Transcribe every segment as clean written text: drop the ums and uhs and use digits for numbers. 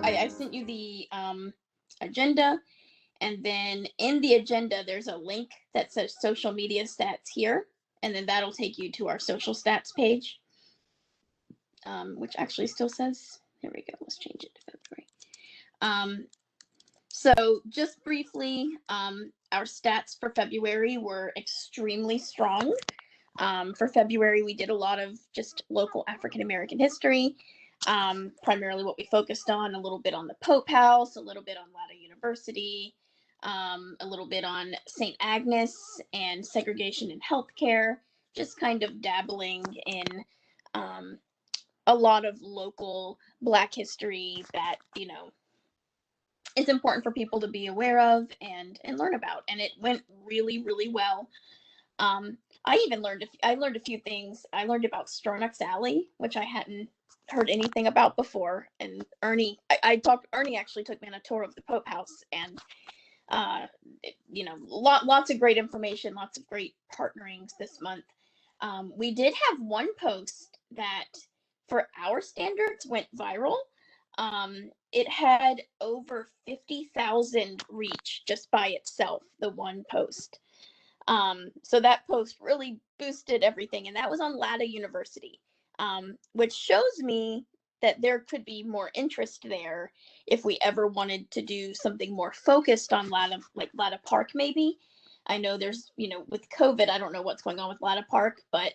I sent you the agenda, and then in the agenda there's a link that says social media stats here, and then that'll take you to our social stats page, which actually still says, here we go, let's change it to February. So just briefly, our stats for February were extremely strong. For February, we did a lot of just local African American history, primarily what we focused on, a little bit on the Pope House, a little bit on Raleigh University, a little bit on St. Agnes and segregation in healthcare, just kind of dabbling in a lot of local Black history that, you know, it's important for people to be aware of and learn about. And it went really, really well. I even learned a few things. I learned about Stronach's Alley, which I hadn't heard anything about before. And Ernie actually took me on a tour of the Pope House, and you know, lots of great information, lots of great partnerings this month. We did have one post that, for our standards, went viral. It had over 50,000 reach just by itself, the one post. So that post really boosted everything, and that was on Raleigh University, which shows me that there could be more interest there if we ever wanted to do something more focused on Raleigh Park, maybe. I know there's, you know, with COVID, I don't know what's going on with Raleigh Park, but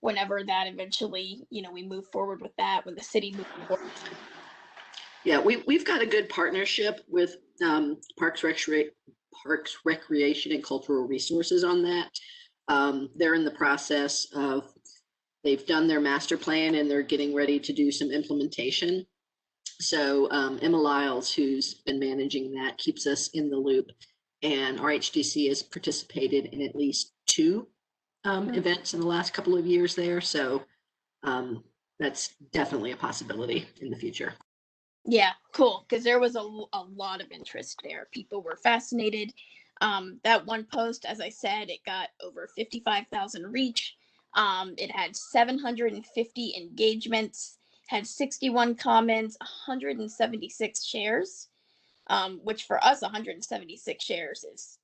whenever that eventually, you know, we move forward with that, when the city moves forward. Yeah, we've got a good partnership with Parks, Recreation, and Cultural Resources on that. They're in the process of, they've done their master plan and they're getting ready to do some implementation. So Emma Lyles, who's been managing that, keeps us in the loop. And RHDC has participated in at least 2 events in the last couple of years there. So that's definitely a possibility in the future. Yeah, cool. Because there was a lot of interest there. People were fascinated. That one post, as I said, it got over 55,000 reach. It had 750 engagements, had 61 comments, 176 shares, which for us, 176 shares is,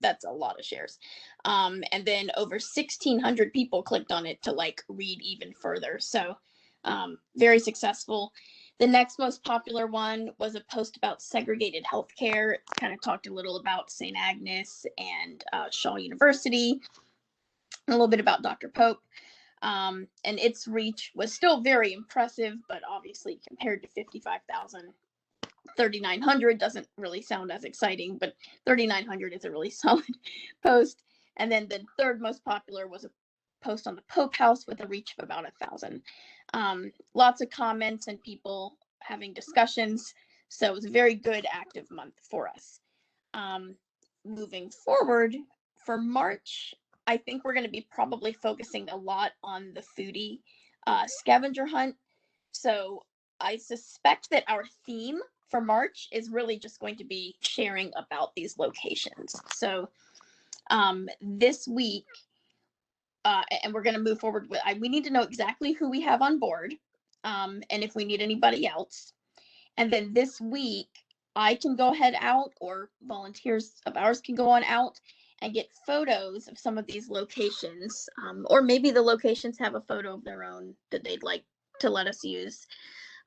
that's a lot of shares. And then over 1,600 people clicked on it to like read even further. So very successful. The next most popular one was a post about segregated healthcare. It kind of talked a little about St. Agnes and Shaw University, a little bit about Dr. Pope. And its reach was still very impressive, but obviously compared to 55,000, 3,900 doesn't really sound as exciting, but 3,900 is a really solid post. And then the third most popular was a post on the Pope House with a reach of about 1,000. Lots of comments and people having discussions. So it was a very good active month for us. Moving forward for March, I think we're going to be probably focusing a lot on the foodie scavenger hunt. So I suspect that our theme for March is really just going to be sharing about these locations. So this week, and we're going to move forward with, we need to know exactly who we have on board, and if we need anybody else. And then this week, I can go ahead out, or volunteers of ours can go on out and get photos of some of these locations, or maybe the locations have a photo of their own that they'd like to let us use.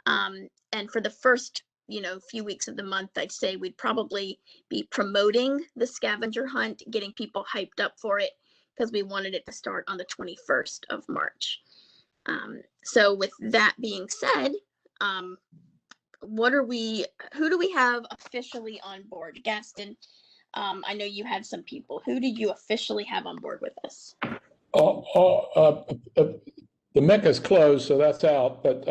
And for the first, you know, few weeks of the month, I'd say we'd probably be promoting the scavenger hunt, getting people hyped up for it, because we wanted it to start on the 21st of March. So with that being said, who do we have officially on board? Gaston, I know you had some people. Who did you officially have on board with us? The Mecca's closed, so that's out, but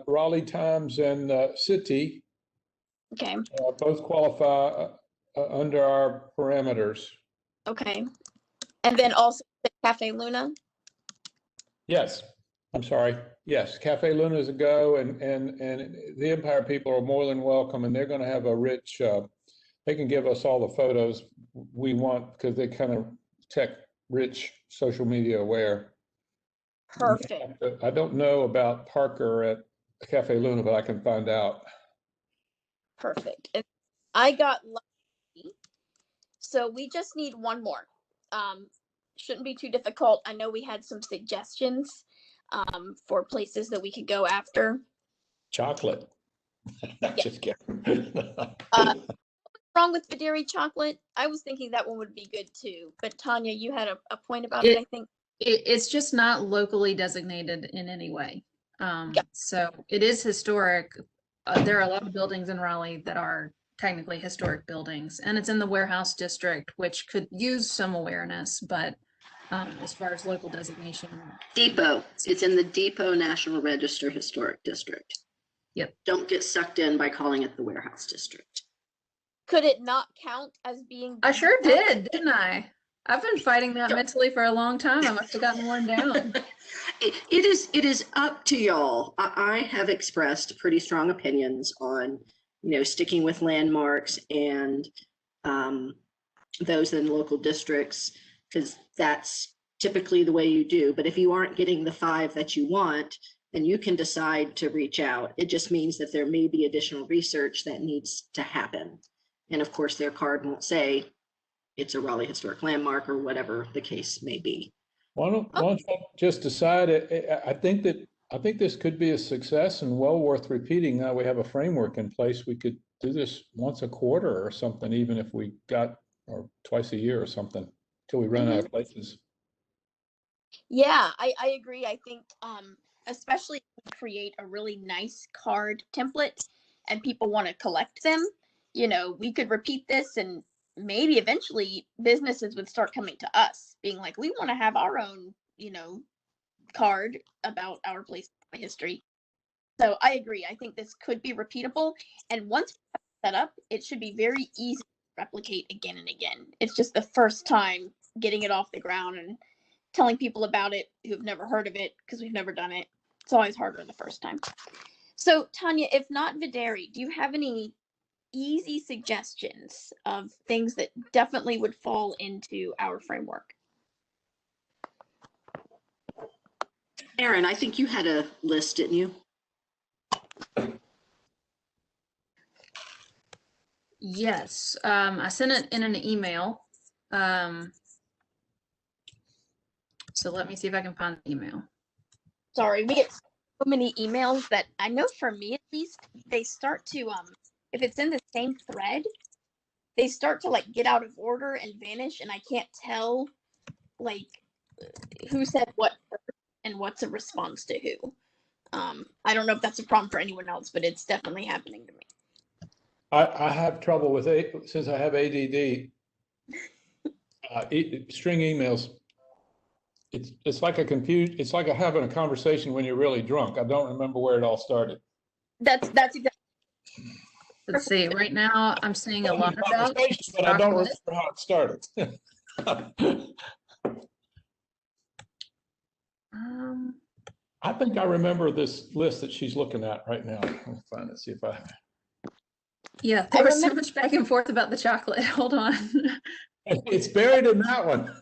Raleigh Times and City, okay, both qualify under our parameters. Okay. And then also the Cafe Luna? Yes, I'm sorry. Yes, Cafe Luna is a go, and the Empire people are more than welcome, and they're going to have a rich, they can give us all the photos we want, because they kind of tech-rich, social media aware. Perfect. I don't know about Parker at Cafe Luna, but I can find out. Perfect. And I got lucky. So we just need one more. Shouldn't be too difficult. I know we had some suggestions for places that we could go after. Chocolate. Yeah. Just kidding. Wrong with the dairy chocolate? I was thinking that one would be good too. But Tanya, you had a point about it, I think. It's just not locally designated in any way. So it is historic. There are a lot of buildings in Raleigh that are technically historic buildings, and it's in the warehouse district, which could use some awareness, but as far as local designation. Depot. It's in the Depot National Register Historic District. Yep. Don't get sucked in by calling it the warehouse district. Could it not count as being? I sure did, didn't I? I've been fighting that mentally for a long time. I must have gotten worn down. It is up to y'all. I have expressed pretty strong opinions on, sticking with landmarks and those in local districts, because that's typically the way you do. But if you aren't getting the 5 that you want, then you can decide to reach out. It just means that there may be additional research that needs to happen. And of course, their card won't say it's a Raleigh Historic Landmark or whatever the case may be. Why don't you just decide? I think this could be a success and well worth repeating. Now we have a framework in place. We could do this once a quarter or something, even if we got, or twice a year or something, till we run out of places. Yeah, I agree. I think especially if we create a really nice card template and people want to collect them, we could repeat this, and maybe eventually businesses would start coming to us being like, we want to have our own, card about our place history. So I agree. I think this could be repeatable. And once we have it set up, it should be very easy to replicate again and again. It's just the first time getting it off the ground and telling people about it who've never heard of it because we've never done it. It's always harder the first time. So Tanya, if not Videri, do you have any easy suggestions of things that definitely would fall into our framework? Erin, I think you had a list, didn't you? Yes, I sent it in an email. So let me see if I can find the email. Sorry, we get so many emails that I know for me at least, they start to, if it's in the same thread, they start to like get out of order and vanish, and I can't tell like who said what and what's a response to who. I don't know if that's a problem for anyone else, but it's definitely happening to me. I have trouble with it since I have ADD. String emails. It's like it's like having a conversation when you're really drunk. I don't remember where it all started. That's exactly. Let's see. Right now, I'm seeing a lot about but I don't remember how it started. I think I remember this list that she's looking at right now. I'll find it. See if I. Yeah, there was so much back and forth about the chocolate. Hold on. It's buried in that one.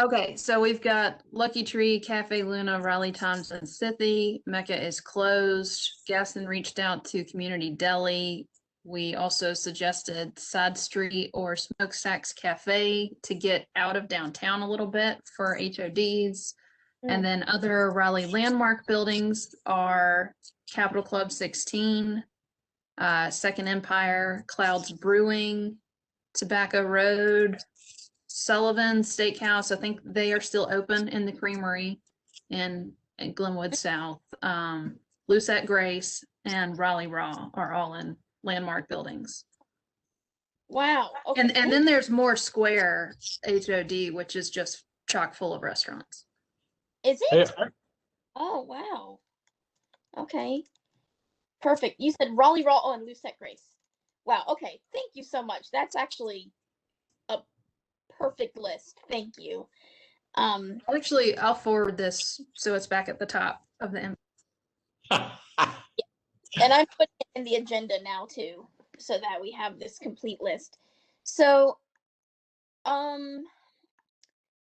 Okay, so we've got Lucky Tree, Cafe Luna, Raleigh Times, and Sithy. Mecca is closed. Gaston reached out to Community Deli. We also suggested Side Street or Smokestacks Cafe to get out of downtown a little bit for HODs. And then other Raleigh landmark buildings are Capitol Club 16, Second Empire, Clouds Brewing, Tobacco Road, Sullivan Steakhouse. I think they are still open in the Creamery in Glenwood South. Lucette Grace and Raleigh Raw are all in landmark buildings. Wow. Okay. And then there's more Square HOD, which is just chock full of restaurants. Is it? Oh, wow. Okay. Perfect. You said Raleigh Raw and Lucette Grace. Wow. Okay. Thank you so much. That's actually a perfect list. Thank you. Actually, I'll forward this so it's back at the top of the. And I'm putting it in the agenda now too, so that we have this complete list. So,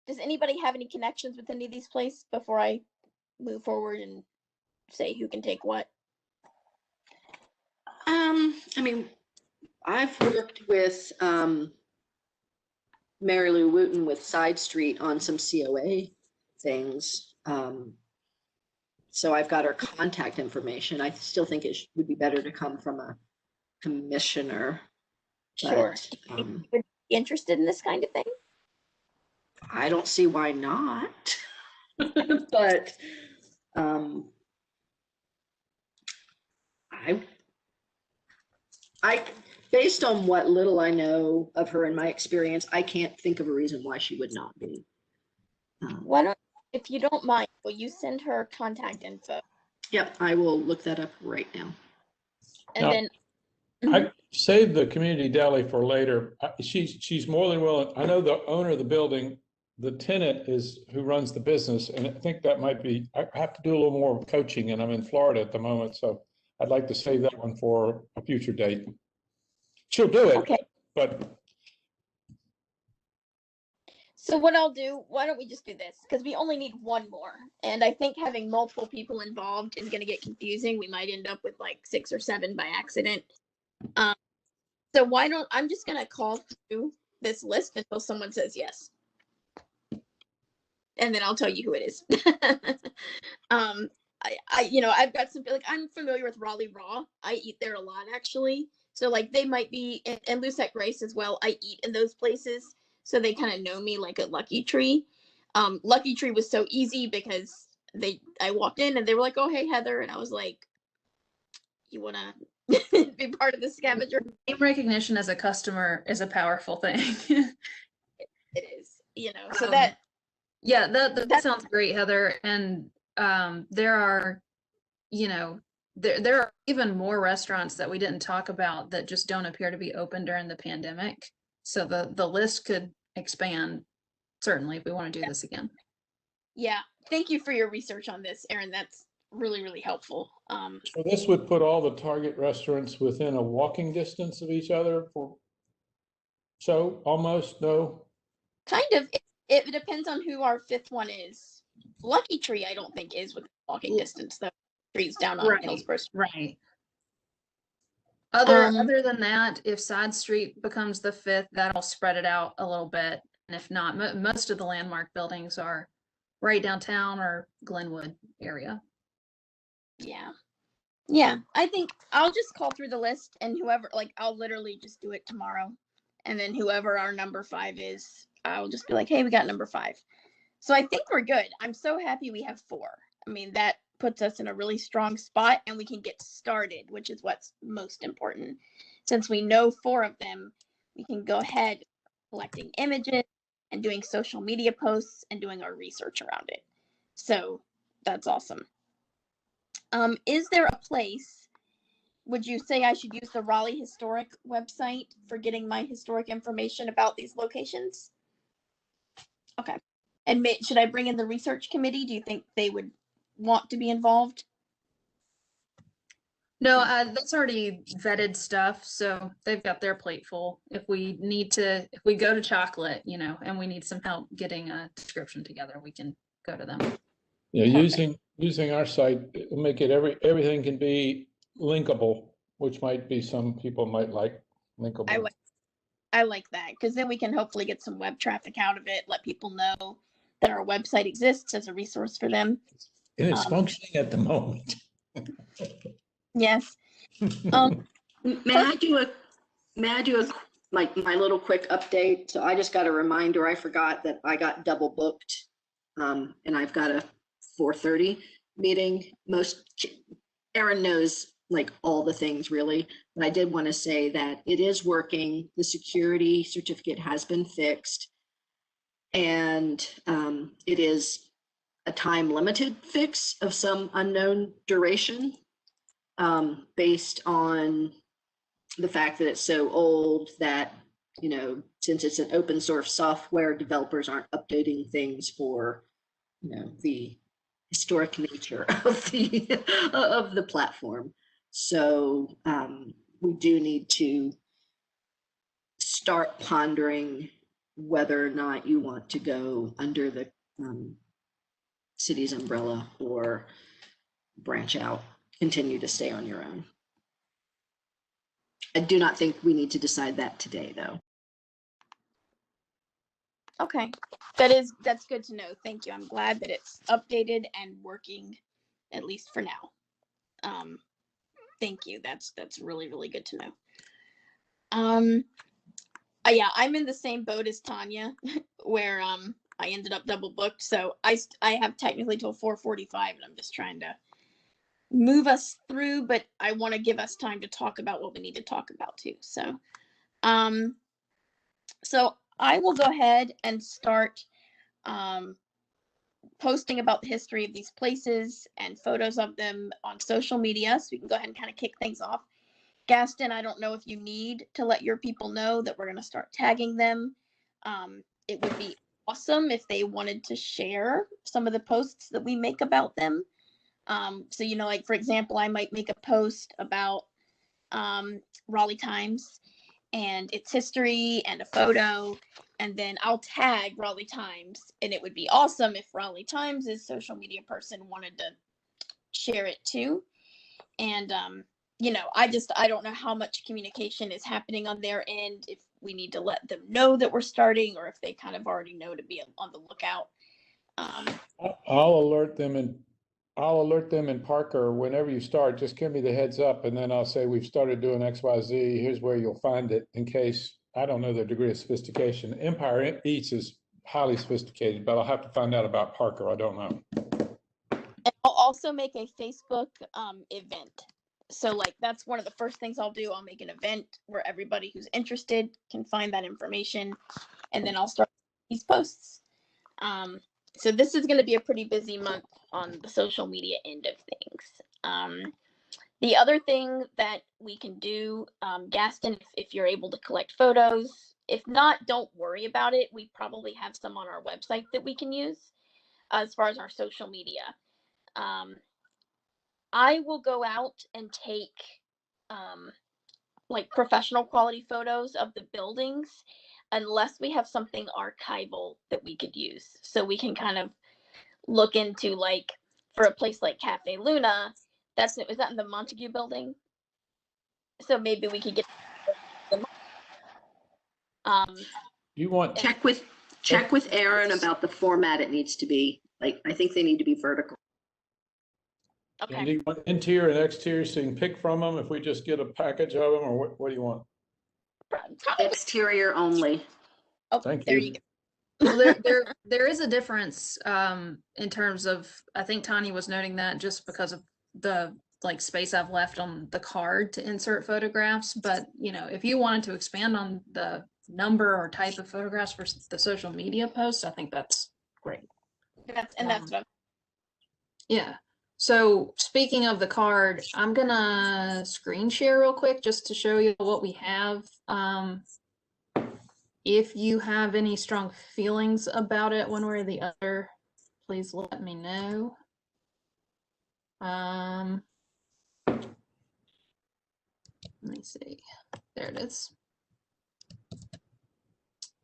does anybody have any connections with any of these places before I move forward and say who can take what? I mean, I've worked with Mary Lou Wooten with Side Street on some COA things. So I've got her contact information. I still think it would be better to come from a commissioner. Sure. But, Do you think you would be interested in this kind of thing? I don't see why not. But I, based on what little I know of her and my experience, I can't think of a reason why she would not be. Why don't, if you don't mind, will you send her contact info? Yep, I will look that up right now. And Now, then I saved the community deli for later. She's more than willing. I know the owner of the building, the tenant is who runs the business, and I think that might be, I have to do a little more coaching, and I'm in Florida at the moment, so I'd like to save that one for a future date. She'll do it, okay. but So what I'll do, why don't we just do this? Because we only need one more. And I think having multiple people involved is going to get confusing. We might end up with like 6 or 7 by accident. So why don't, I'm just going to call through this list until someone says yes. And then I'll tell you who it is. I've got some, like, I'm familiar with Raleigh Raw. I eat there a lot, actually. So like they might be, and Lucette Grace as well. I eat in those places. So they kind of know me like a Lucky Tree. Lucky Tree was so easy because I walked in and they were like, "Oh, hey, Heather." And I was like, "You want to be part of the scavenger?" Name recognition as a customer is a powerful thing. It is, so that. Yeah, that sounds great, Heather. And there are, there are even more restaurants that we didn't talk about that just don't appear to be open during the pandemic. So the list could expand, certainly, if we want to do this again. Yeah, thank you for your research on this, Erin. That's really, really helpful. so this would put all the target restaurants within a walking distance of each other so almost no. Kind of. It depends on who our 5th one is. Lucky Tree, I don't think is within walking distance, though. Trees down on Hillsborough. Right. Other than that, if Side Street becomes the 5th, that'll spread it out a little bit. And if not, most of the landmark buildings are right downtown or Glenwood area. Yeah, I think I'll just call through the list and whoever, like, I'll literally just do it tomorrow. And then whoever our number 5 is, I'll just be like, "Hey, we got number 5." So I think we're good. I'm so happy we have 4. I mean, that puts us in a really strong spot and we can get started, which is what's most important. Since we know 4 of them, we can go ahead collecting images and doing social media posts and doing our research around it. So that's awesome. Is there a place, would you say I should use the Raleigh Historic website for getting my historic information about these locations? Okay. And should I bring in the research committee? Do you think they would want to be involved? No, that's already vetted stuff, so they've got their plate full. If we go to chocolate, and we need some help getting a description together, we can go to them. Yeah, using our site, it'll make it everything can be linkable, which might be some people might like linkable. I like that because then we can hopefully get some web traffic out of it, let people know that our website exists as a resource for them. And it's functioning at the moment. Yes. May I do a my little quick update? So I just got a reminder. I forgot that I got double booked, and I've got a 4:30 meeting. Erin knows like all the things really, but I did want to say that it is working. The security certificate has been fixed, and it is a time limited fix of some unknown duration. Based on the fact that it's so old that, since it's an open source software, developers aren't updating things for, the historic nature of the platform. So we do need to start pondering whether or not you want to go under the city's umbrella, or branch out, continue to stay on your own. I do not think we need to decide that today, though. Okay, that's good to know. Thank you. I'm glad that it's updated and working, at least for now. Thank you. That's really, really good to know. Yeah, I'm in the same boat as Tanya, where I ended up double booked. So I have technically till 4:45, and I'm just trying to move us through, but I want to give us time to talk about what we need to talk about too. So I will go ahead and start posting about the history of these places and photos of them on social media, so we can go ahead and kind of kick things off. Gaston, I don't know if you need to let your people know that we're going to start tagging them. It would be awesome if they wanted to share some of the posts that we make about them. So, like, for example, I might make a post about Raleigh Times and its history and a photo, and then I'll tag Raleigh Times, and it would be awesome if Raleigh Times' social media person wanted to share it too. And I don't know how much communication is happening on their end, if we need to let them know that we're starting, or if they kind of already know to be on the lookout. I'll alert them in Parker whenever you start. Just give me the heads up, and then I'll say we've started doing XYZ. Here's where you'll find it, in case I don't know their degree of sophistication. Empire Eats is highly sophisticated, but I'll have to find out about Parker. I don't know. And I'll also make a Facebook event. So, like, that's one of the first things I'll do. I'll make an event where everybody who's interested can find that information, and then I'll start these posts. So this is going to be a pretty busy month on the social media end of things. The other thing that we can do, Gaston, if you're able to collect photos, if not, don't worry about it. We probably have some on our website that we can use as far as our social media. I will go out and take like professional quality photos of the buildings, unless we have something archival that we could use. So we can kind of look into, like, for a place like Cafe Luna, is that in the Montague building? So maybe we could get You want Check with Aaron about the format it needs to be. Like, I think they need to be vertical. okay. And do you want interior and exterior so you can pick from them if we just get a package of them, or what do you want? Probably. Exterior only. Oh, Thank there you. you go. Well, there is a difference in terms of, I think Tanya was noting that just because of the space I've left on the card to insert photographs. But if you wanted to expand on the number or type of photographs for the social media posts, I think that's great. That's what Yeah. So speaking of the card, I'm gonna screen share real quick just to show you what we have. If you have any strong feelings about it one way or the other, please let me know. Let me see. There it is.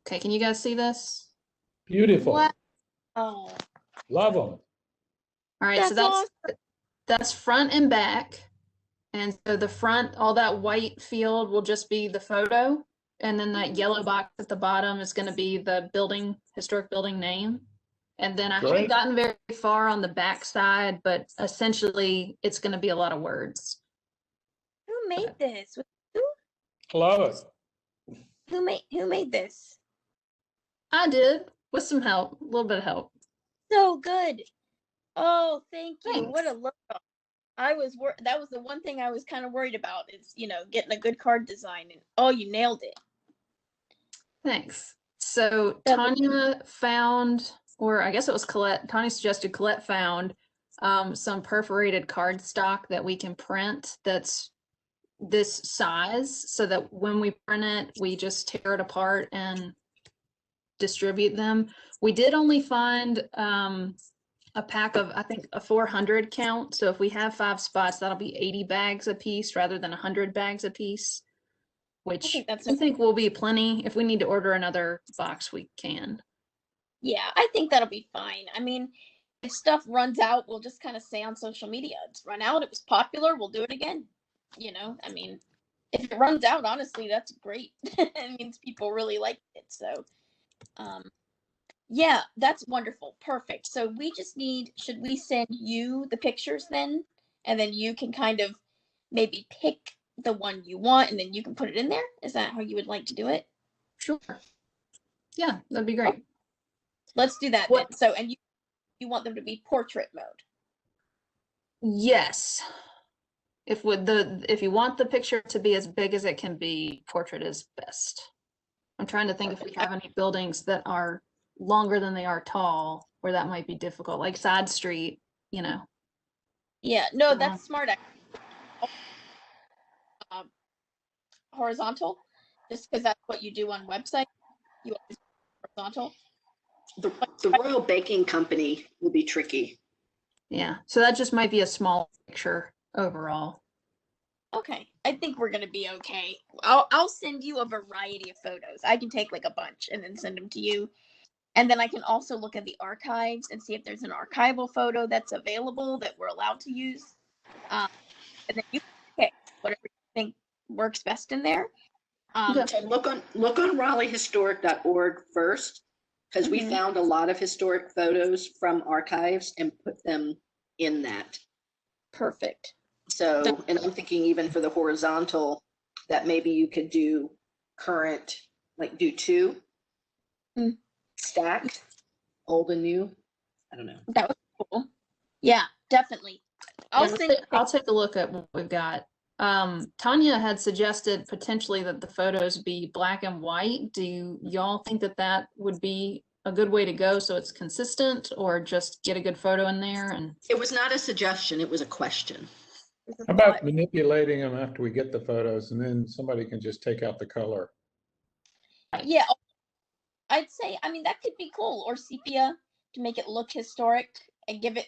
Okay, can you guys see this? Beautiful. Wow. Oh, Love them. All right, that's so awesome. that's front and back. And so the front, all that white field will just be the photo. And then that yellow box at the bottom is going to be the historic building name. And then I haven't gotten very far on the back side, but essentially it's going to be a lot of words. Who made this? Love it. Who made this? I did, with some help, a little bit of help. So good. Oh, thank you. Thanks. What a look. That was the one thing I was kind of worried about, is getting a good card design, and oh, you nailed it. Thanks. So Tanya found, or I guess it was Colette, Tanya suggested Colette found some perforated cardstock that we can print that's this size, so that when we print it, we just tear it apart and distribute them. We did only find a pack of, I think, a 400 count. So if we have 5 spots, that'll be 80 bags a piece rather than 100 bags a piece, which I think will be plenty. If we need to order another box, we can. Yeah, I think that'll be fine. I mean, if stuff runs out, we'll just kind of say on social media, it's run out, it was popular, we'll do it again. I mean, if it runs out, honestly, that's great. It means people really like it. So, yeah, that's wonderful. Perfect. So we just need, should we send you the pictures then? And then you can kind of maybe pick the one you want and then you can put it in there? Is that how you would like to do it? Sure. Yeah, that'd be great. Let's do that then. So, and you want them to be portrait mode. Yes. If you want the picture to be as big as it can be, portrait is best. I'm trying to think if we have any buildings that are longer than they are tall, where that might be difficult, like Side Street, you know. Yeah, no, that's smart. Horizontal, just because that's what you do on website. You always horizontal. The Royal Baking Company will be tricky. Yeah, so that just might be a small picture overall. Okay, I think we're gonna be okay. I'll send you a variety of photos. I can take like a bunch and then send them to you, and then I can also look at the archives and see if there's an archival photo that's available that we're allowed to use. And then you pick whatever you think works best in there. Okay, look on RaleighHistoric.org first, because we found a lot of historic photos from archives and put them in that. Perfect. So, and I'm thinking even for the horizontal, that maybe you could do current, like do two stacked, old and new. I don't know. That was cool. Yeah, definitely. I'll take a look at what we've got. Tanya had suggested potentially that the photos be black and white. Do y'all think that that would be a good way to go so it's consistent, or just get a good photo in there? And it was not a suggestion, it was a question. How about manipulating them after we get the photos and then somebody can just take out the color? Yeah, I'd say, I mean, that could be cool. Or sepia to make it look historic and give it,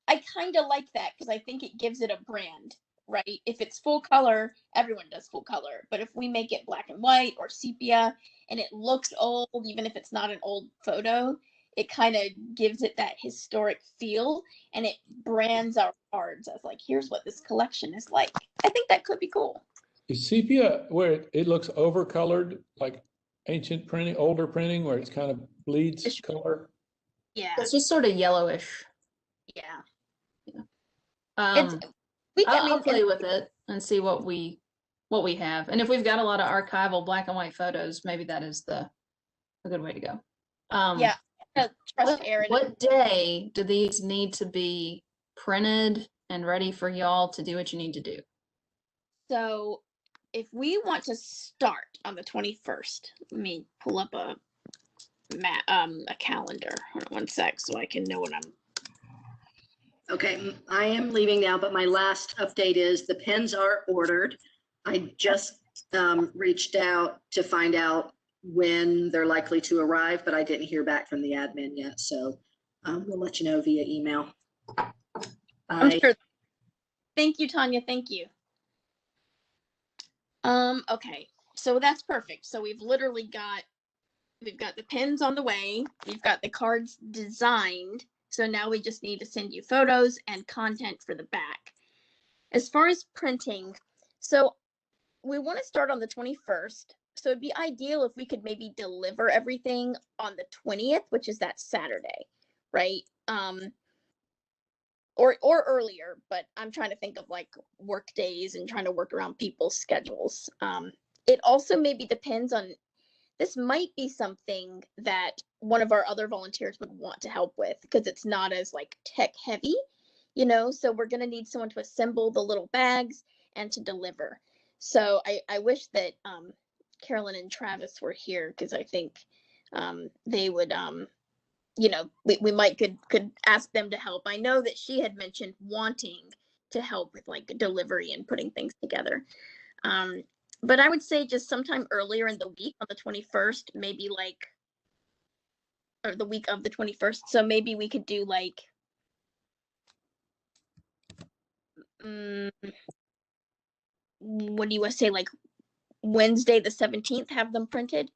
I kind of like that because I think it gives it a brand, right? If it's full color, everyone does full color. But if we make it black and white or sepia and it looks old, even if it's not an old photo, it kind of gives it that historic feel and it brands our cards as like, here's what this collection is like. I think that could be cool. Is sepia where it looks overcolored, like ancient printing, older printing, where it's kind of bleeds color? Yeah. it's just sort of yellowish. Yeah. I'll play with it and see what we have, and if we've got a lot of archival black and white photos, maybe that is a good way to go. Yeah, trust Erin. What day do these need to be printed and ready for y'all to do what you need to do? So, if we want to start on the 21st, let me pull up a calendar. Hold on one sec so I can know what I'm. Okay, I am leaving now, but my last update is the pens are ordered. I just reached out to find out when they're likely to arrive, but I didn't hear back from the admin yet. So we'll let you know via email. I'm sure. Thank you, Tanya. Thank you. Okay, so that's perfect. So we've got the pins on the way. We've got the cards designed. So now we just need to send you photos and content for the back. As far as printing, so we want to start on the 21st. So it'd be ideal if we could maybe deliver everything on the 20th, which is that Saturday, right? Or earlier, but I'm trying to think of like work days and trying to work around people's schedules. It also maybe depends on, this might be something that one of our other volunteers would want to help with because it's not as like tech heavy, so we're going to need someone to assemble the little bags and to deliver. So I wish that Carolyn and Travis were here because I think they would, we might could ask them to help. I know that she had mentioned wanting to help with like delivery and putting things together. But I would say just sometime earlier in the week on the 21st, maybe or the week of the 21st. So maybe we could do like, what do you want to say? Like Wednesday, the 17th, have them printed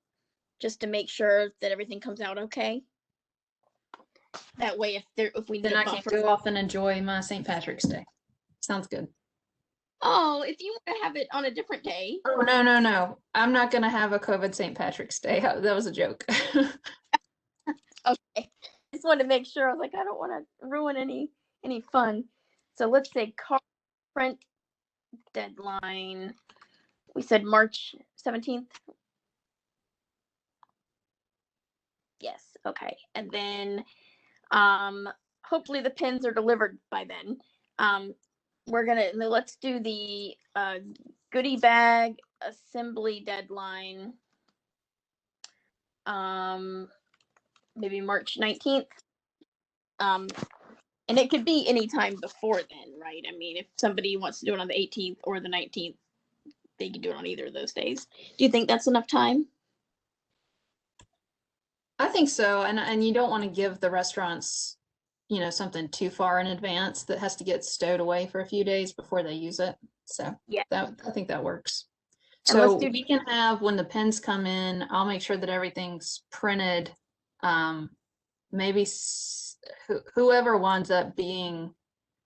just to make sure that everything comes out okay. That way, if we then I can go off and enjoy my St. Patrick's Day. Sounds good. Oh, if you want to have it on a different day. Oh, no. I'm not gonna have a COVID St. Patrick's Day. That was a joke. Okay. Just wanted to make sure. I was like, I don't want to ruin any fun. So let's say card print deadline. We said March 17th. Yes. Okay. And then hopefully the pins are delivered by then. Let's do the goodie bag assembly deadline. Maybe March 19th. And it could be any time before then, right? I mean, if somebody wants to do it on the 18th or the 19th, they can do it on either of those days. Do you think that's enough time? I think so, and you don't want to give the restaurants, something too far in advance that has to get stowed away for a few days before they use it. So Yeah. I think that works. And let's So do- we can have, when the pins come in, I'll make sure that everything's printed. Maybe whoever winds up being,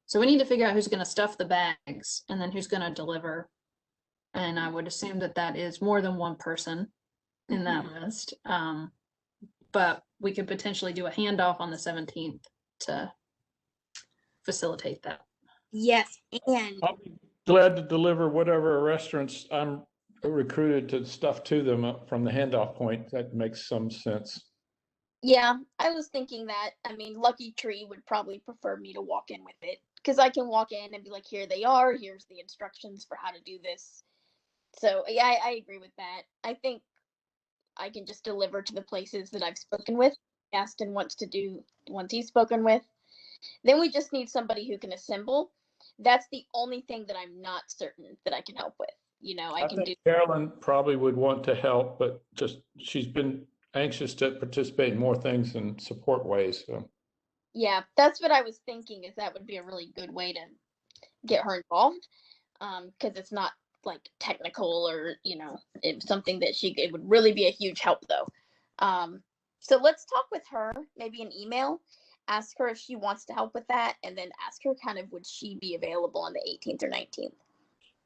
so we need to figure out who's going to stuff the bags and then who's going to deliver. And I would assume that that is more than one person in that list. But we could potentially do a handoff on the 17th to facilitate that. Yes, and I'll be glad to deliver whatever restaurants I'm recruited to stuff to them from the handoff point. That makes some sense. yeah, I was thinking that. I mean, Lucky Tree would probably prefer me to walk in with it because I can walk in and be like, here they are, here's the instructions for how to do this. So yeah, I agree with that. I think I can just deliver to the places that I've spoken with. Aston wants to do once he's spoken with. Then we just need somebody who can assemble. That's the only thing that I'm not certain that I can help with. I can think do. Carolyn probably would want to help, but just she's been anxious to participate in more things in support ways. So Yeah, that's what I was thinking. Is that would be a really good way to get her involved, because it's not like technical or it's something that it would really be a huge help though. So let's talk with her, maybe an email, ask her if she wants to help with that, and then ask her kind of would she be available on the 18th or 19th.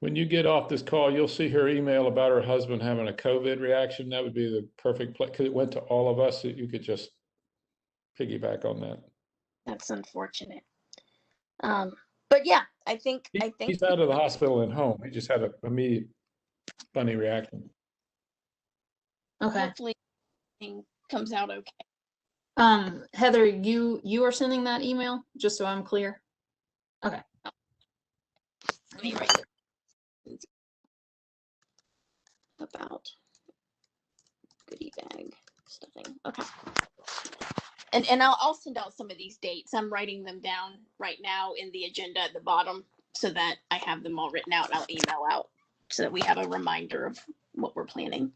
when you get off this call, you'll see her email about her husband having a COVID reaction. That would be the perfect place because it went to all of us. So you could just piggyback on that. That's unfortunate. But yeah, I think He's out of the hospital and home. He just had an immediate funny reaction. Okay. hopefully everything comes out okay. Heather, you are sending that email, just so I'm clear. Okay. Let me write it about goodie bag stuffing. Okay. And I'll send out some of these dates. I'm writing them down right now in the agenda at the bottom so that I have them all written out and I'll email out so that we have a reminder of what we're planning.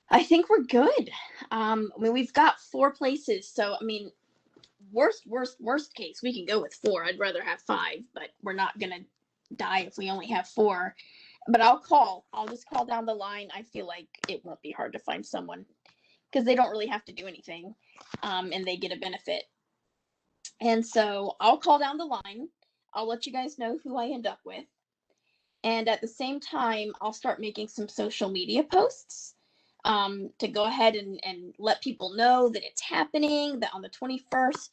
I think we're good. I mean, we've got 4 places. So, I mean, worst case, we can go with 4. I'd rather have 5, but we're not going to die if we only have 4. But I'll just call down the line. I feel like it won't be hard to find someone because they don't really have to do anything, and they get a benefit. And so I'll call down the line. I'll let you guys know who I end up with. And at the same time, I'll start making some social media posts to go ahead and let people know that it's happening, that on the 21st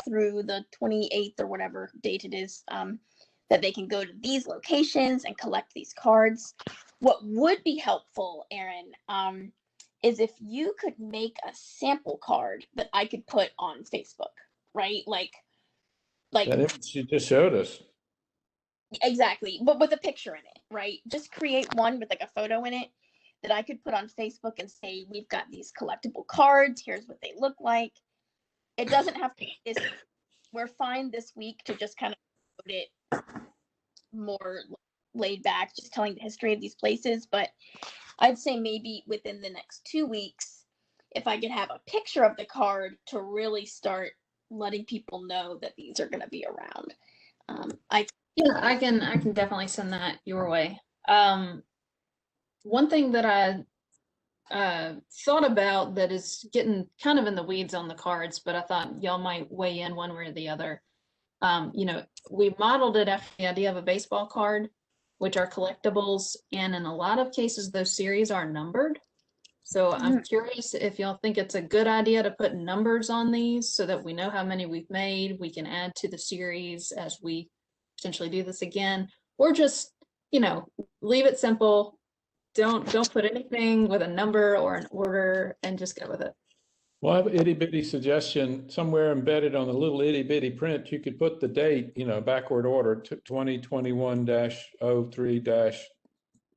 through the 28th or whatever date it is, that they can go to these locations and collect these cards. What would be helpful, Erin, is if you could make a sample card that I could put on Facebook, right? Like She just showed us. exactly, but with a picture in it, right? Just create one with like a photo in it that I could put on Facebook and say, we've got these collectible cards. Here's what they look like. It doesn't have to be this. We're fine this week to just kind of put it more laid back, just telling the history of these places. But I'd say maybe within the next 2 weeks, if I could have a picture of the card to really start letting people know that these are going to be around. Yeah, I can definitely send that your way. One thing that I thought about that is getting kind of in the weeds on the cards, but I thought y'all might weigh in one way or the other. You know, we modeled it after the idea of a baseball card, which are collectibles, and in a lot of cases, those series are numbered. So I'm curious if y'all think it's a good idea to put numbers on these so that we know how many we've made. We can add to the series as we potentially do this again, or just, you know, leave it simple. Don't put anything with a number or an order and just go with it. Well, I have an itty bitty suggestion somewhere embedded on the little itty bitty print. You could put the date, you know, backward order to 2021-03-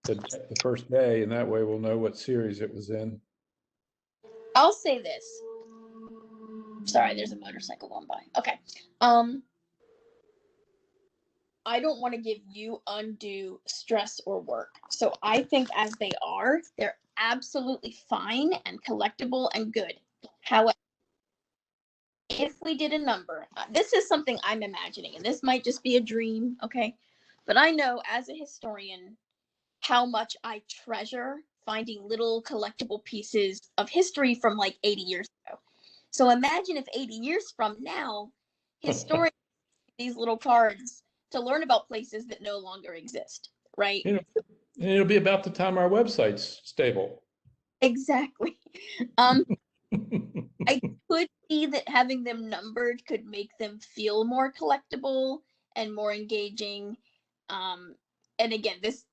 the first day, and that way we'll know what series it was in. I'll say this. Sorry, there's a motorcycle going by. Okay. I don't want to give you undue stress or work. So I think as they are, they're absolutely fine and collectible and good. However, if we did a number, this is something I'm imagining, and this might just be a dream, okay? But I know as a historian how much I treasure finding little collectible pieces of history from like 80 years ago. So imagine if 80 years from now, historians these little cards to learn about places that no longer exist, right? You know, and it'll be about the time our website's stable. Exactly. I could see that having them numbered could make them feel more collectible and more engaging. And again, this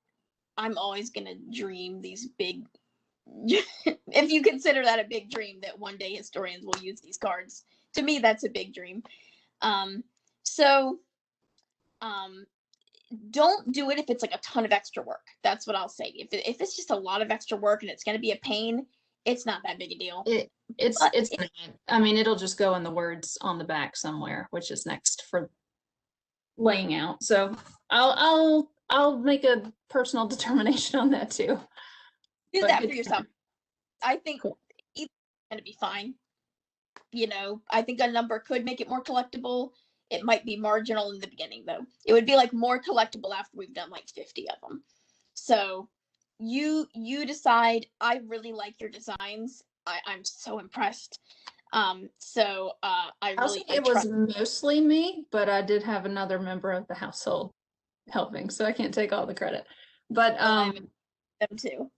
I'm always gonna dream these big if you consider that a big dream that one day historians will use these cards. To me, that's a big dream. So don't do it if it's like a ton of extra work. That's what I'll say. If it's just a lot of extra work and it's going to be a pain, it's not that big a deal. It's not. I mean, it'll just go in the words on the back somewhere, which is next for laying out. So I'll make a personal determination on that too. Do But that for it's yourself. I think it's going to be fine. You know, I think a number could make it more collectible. It might be marginal in the beginning, though. It would be like more collectible after we've done like 50 of them. So you decide. I really like your designs. I'm so impressed. I I'll say really it was mostly me, but I did have another member of the household helping, so I can't take all the credit. But them too.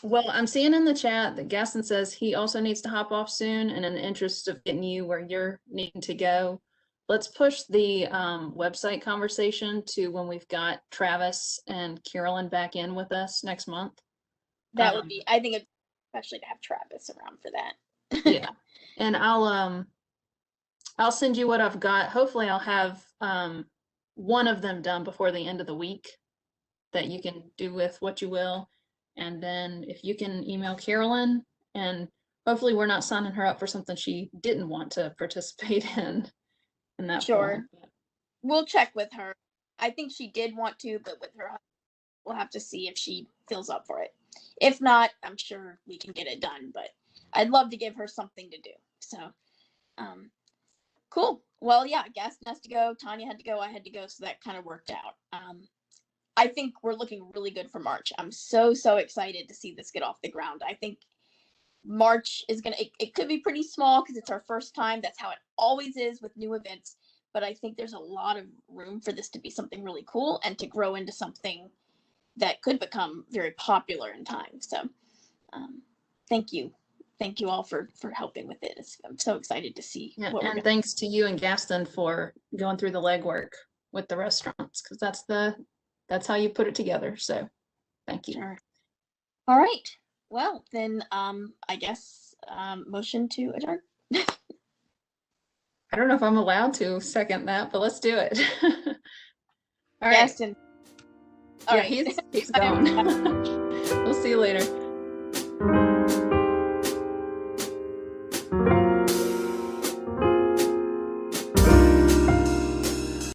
well, I'm seeing in the chat that Gaston says he also needs to hop off soon, and in the interest of getting you where you're needing to go, let's push the website conversation to when we've got Travis and Carolyn back in with us next month. That would be, I think, especially to have Travis around for that. Yeah, and I'll send you what I've got. Hopefully, I'll have one of them done before the end of the week that you can do with what you will. And then if you can email Carolyn, and hopefully we're not signing her up for something she didn't want to participate in that Sure. form. We'll check with her. I think she did want to, but with her, we'll have to see if she feels up for it. If not, I'm sure we can get it done, but I'd love to give her something to do. So, cool. Well, yeah, Gaston has to go. Tanya had to go. I had to go. So that kind of worked out. I think we're looking really good for March. I'm so excited to see this get off the ground. I think March is it could be pretty small because it's our first time. That's how it always is with new events. But I think there's a lot of room for this to be something really cool and to grow into something that could become very popular in time. So thank you. Thank you all for helping with it. I'm so excited to see. Yeah, and thanks to you and Gaston for going through the legwork with the restaurants, because that's how you put it together. So thank you. Sure. All right. Well, then I guess motion to adjourn. I don't know if I'm allowed to second that, but let's do it. All right. Gaston. All yeah, right. he's gone. We'll see you later.